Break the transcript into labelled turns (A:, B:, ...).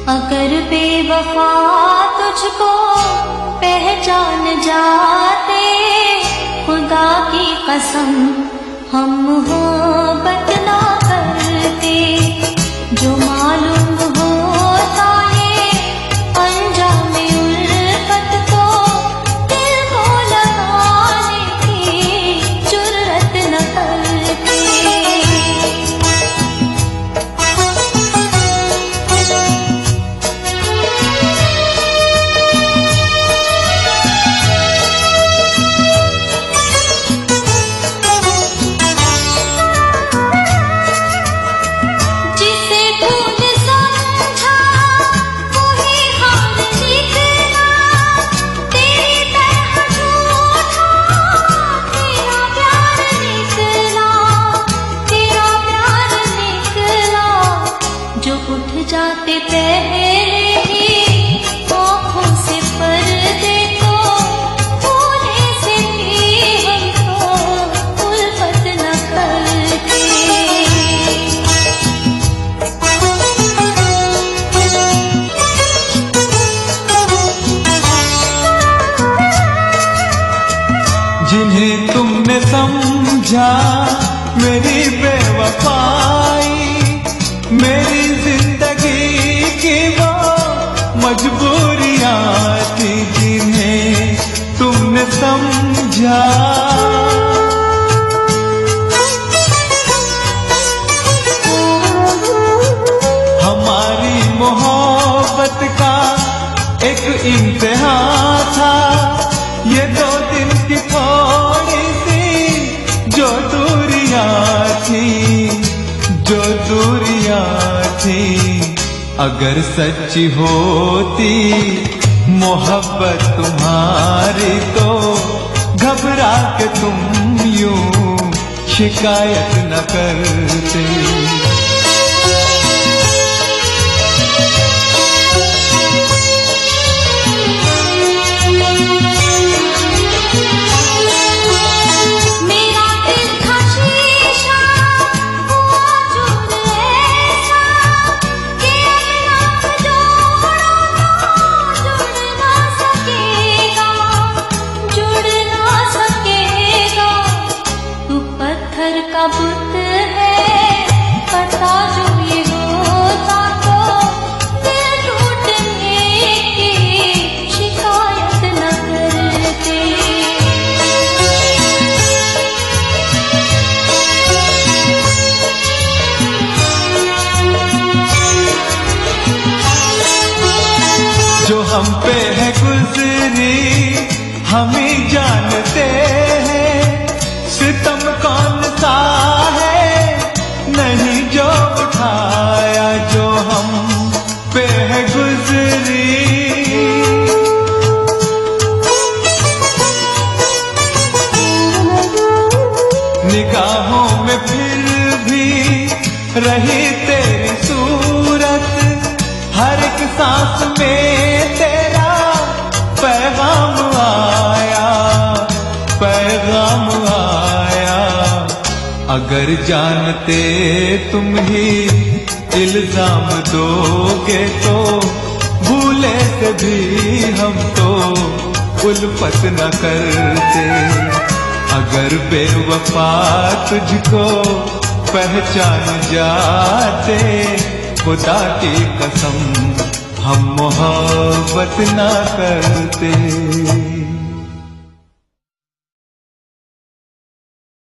A: अगर बेवफा तुझको पहचान जाते, खुदा की कसम हम मोहब्बत ना करते। जो मालूम होता ये अंजाम उल्फत को, दिल को लगाने की जुर्रत न करते। जाते पहले ही आँखों से पर्दे को, भूले से भी हमको उल्फत न करते।
B: जिन्हें तुमने समझा मेरी बेवफाई, मेरी जिंदगी की वो मजबूरियां थी, जिन्हें तुमने समझा। हमारी मोहब्बत का एक इम्तिहान था, ये 2 दिन की थोड़ी सी जो दूरियां थी, जो दूरियां थी। अगर सच्ची होती मोहब्बत तुम्हारी, तो घबरा के तुम यूं शिकायत न करते।
A: पत्थर का बुत है पता, जो ये होता तो दिल टूटने की शिकायत न करते।
B: जो हम पे है गुजरी हम ही जानते हैं, सितम कौन सा है नहीं जो उठाया, जो हम पे है गुजरी। निगाहों में फिर भी रही तेरी सूरत, हर एक सांस में तेरा पैगाम आया, पैगाम आया। अगर जानते तुम ही इल्जाम दोगे, तो भूले से भी हम तो उल्फत न करते। अगर बेवफा तुझको पहचान जाते, खुदा की कसम हम मोहब्बत न करते।